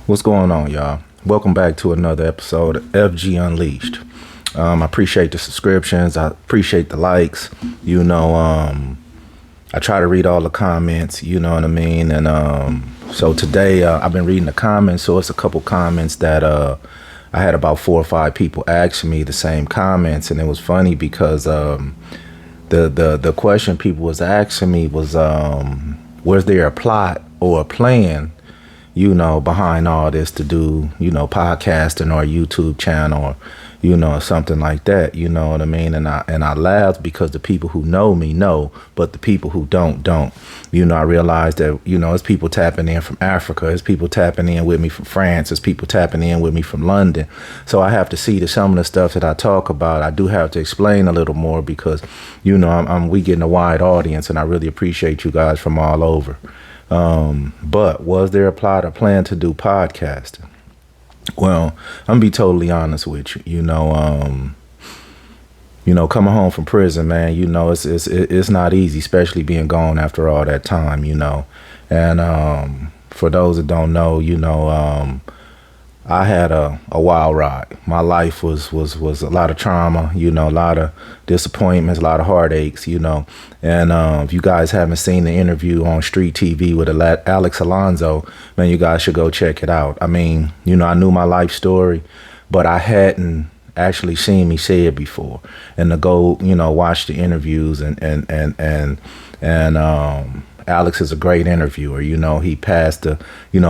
What's going on, y'all? Welcome back to another episode of FG Unleashed. I appreciate the subscriptions. I appreciate the likes. I try to read all the comments. You know what I mean? And so today I've been reading the comments. So it's a couple comments that I had about 4 or 5 people asking me the same comments, and it was funny because the question people was asking me was, was there a plot or a plan, behind all this to do, podcasting or a YouTube channel or, something like that, you know what I mean? And I laughed because the people who know me know, but the people who don't. I realized that, it's people tapping in from Africa, it's people tapping in with me from France, it's people tapping in with me from London. So I have to see that some of the stuff that I talk about, I do have to explain a little more because, we getting a wide audience, and I really appreciate you guys from all over. But was there a plot or plan to do podcasting? Well, I'm gonna be totally honest with you. Coming home from prison, man, it's not easy, especially being gone after all that time, And for those that don't know, I had a wild ride. My life was a lot of trauma, a lot of disappointments, a lot of heartaches, And if you guys haven't seen the interview on Street TV with Alex Alonso, man, you guys should go check it out. I mean, I knew my life story, but I hadn't actually seen me say it before. And to go, watch the interviews and Alex is a great interviewer. He passed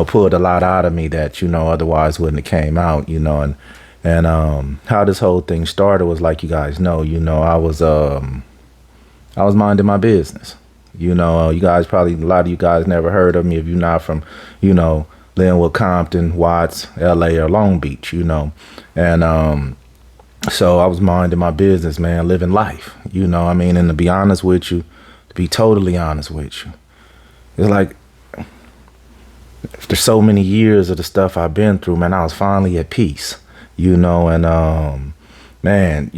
pulled a lot out of me that, otherwise wouldn't have came out, and how this whole thing started was, like you guys know, I was minding my business. You guys probably, a lot of you guys never heard of me if you're not from, Linwood, Compton, Watts, LA, or Long Beach, and so I was minding my business, man, living life, and to be honest with you, to be totally honest with you, it's like after so many years of the stuff I've been through, man, I was finally at peace, and man,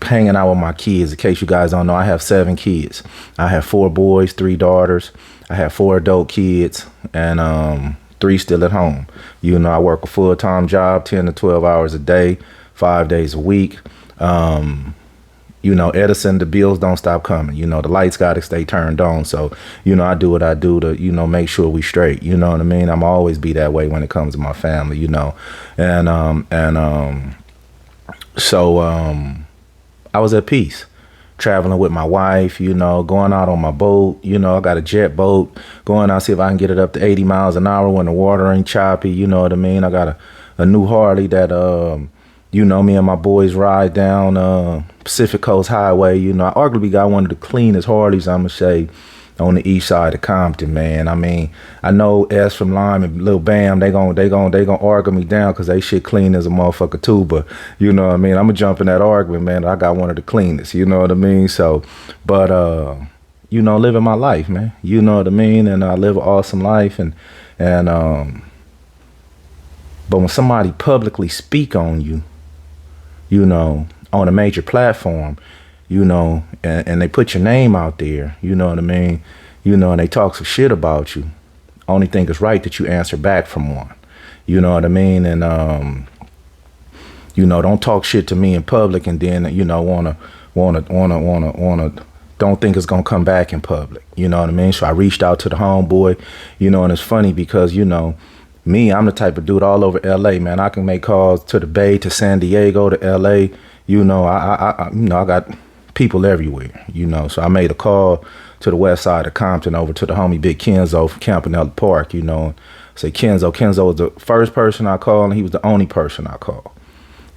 hanging out with my kids. In case you guys don't know, I have 7 kids. I have 4 boys, 3 daughters. I have 4 adult kids, and 3 still at home. I work a full-time job, 10 to 12 hours a day, 5 days a week. Edison, the bills don't stop coming. The lights got to stay turned on. So, I do what I do to, make sure we straight. You know what I mean? I'm always be that way when it comes to my family, So I was at peace, traveling with my wife, going out on my boat. I got a jet boat, going out, see if I can get it up to 80 miles an hour when the water ain't choppy. You know what I mean? I got a new Harley that, me and my boys ride down Pacific Coast Highway. I arguably got one of the cleanest Harleys, I'm going to say, on the east side of Compton, man. I mean, I know S from Lime and Lil Bam, they gonna argue me down because they shit clean as a motherfucker too. But you know what I mean? I'm gonna jump in that argument, man. I got one of the cleanest, you know what I mean? So, but living my life, man. You know what I mean? And I live an awesome life, and but when somebody publicly speak on you, on a major platform, and they put your name out there, you know what I mean? And they talk some shit about you. Only thing is right that you answer back from one. You know what I mean? And, don't talk shit to me in public and then, don't think it's gonna come back in public. You know what I mean? So I reached out to the homeboy, and it's funny because, me, I'm the type of dude all over LA, man. I can make calls to the Bay, to San Diego, to LA. I got people everywhere, So I made a call to the west side of Compton over to the homie Big Kenzo from Campanella Park, Say, Kenzo was the first person I called, and he was the only person I called.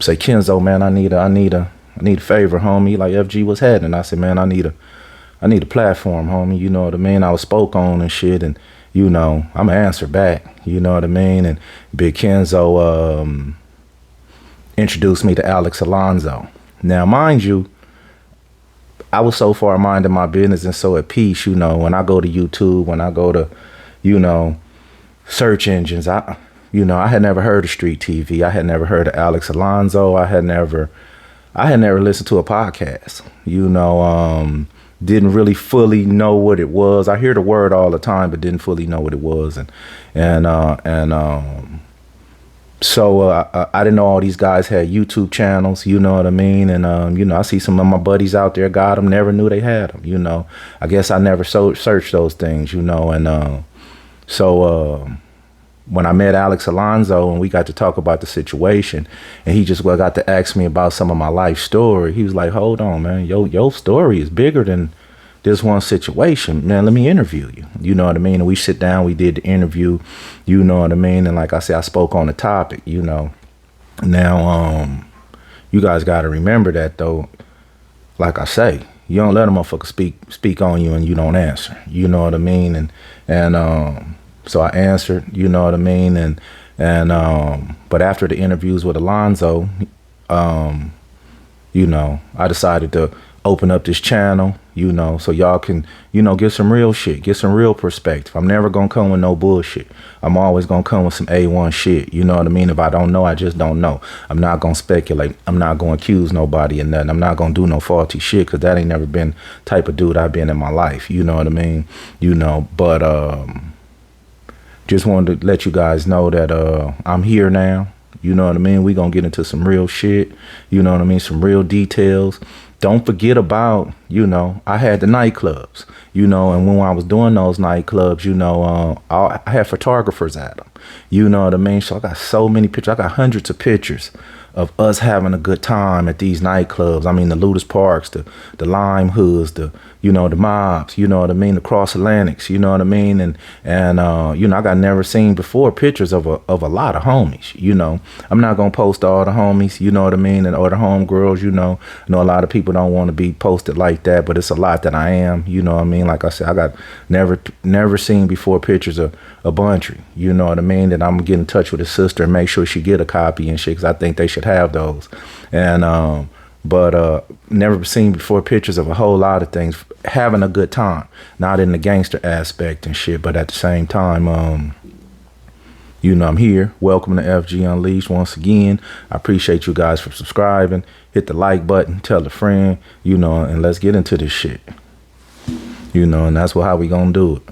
Say, Kenzo, man, I need a favor, homie. Like FG was heading. And I said, man, I need a platform, homie. You know what I mean? I was spoke on and shit, and I'm an answer back. You know what I mean? And Big Kenzo introduced me to Alex Alonso. Now, mind you, I was so far minding my business and so at peace, when I go to YouTube, when I go to, search engines, I had never heard of Street TV. I had never heard of Alex Alonso. I had never listened to a podcast, didn't really fully know what it was. I hear the word all the time, but didn't fully know what it was. So I didn't know all these guys had YouTube channels, you know what I mean? And, you know, I see some of my buddies out there got them, never knew they had them, you know. I guess I never searched those things, you know. And when I met Alex Alonso and we got to talk about the situation, and he just got to ask me about some of my life story, he was like, hold on, man, your story is bigger than this one situation, man. Let me interview you, you know what I mean? And we sit down, we did the interview, you know what I mean? And like I said, I spoke on the topic, you know. Now, you guys got to remember that, though. Like I say, you don't let a motherfucker speak on you and you don't answer, you know what I mean? And so I answered, you know what I mean? But after the interviews with Alonzo, you know, I decided to open up this channel, you know, so y'all can, you know, get some real shit, get some real perspective. I'm never gonna come with no bullshit. I'm always gonna come with some A1 shit, you know what I mean? If I don't know, I just don't know. I'm not gonna speculate. I'm not gonna accuse nobody of nothing. I'm not gonna do no faulty shit, because that ain't never been type of dude I've been in my life, you know what I mean? You know, but just wanted to let you guys know that I'm here now. You know what I mean? We gonna get into some real shit. You know what I mean? Some real details. Don't forget about, you know, I had the nightclubs, you know, and when I was doing those nightclubs, you know, I had photographers at them. You know what I mean? So I got so many pictures. I got hundreds of pictures of us having a good time at these nightclubs. I mean, the Ludus Parks, the Lime Hoods, you know, the Mobs, you know what I mean, the Cross Atlantics, you know what I mean, and you know, I got never seen before pictures of a lot of homies. You know, I'm not gonna post all the homies, you know what I mean, and or the homegirls. You know, I know a lot of people don't want to be posted like that, but it's a lot that I am. You know what I mean? Like I said, I got never seen before pictures of a Buntry. You know what I mean? That I'm gonna get in touch with his sister and make sure she get a copy and shit, because I think they should have those. And but never seen before pictures of a whole lot of things, having a good time, not in the gangster aspect and shit, but at the same time, you know, I'm here. Welcome to FG Unleashed once again. I appreciate you guys for subscribing. Hit the like button, tell a friend, you know, and let's get into this shit, you know, and that's how we gonna do it.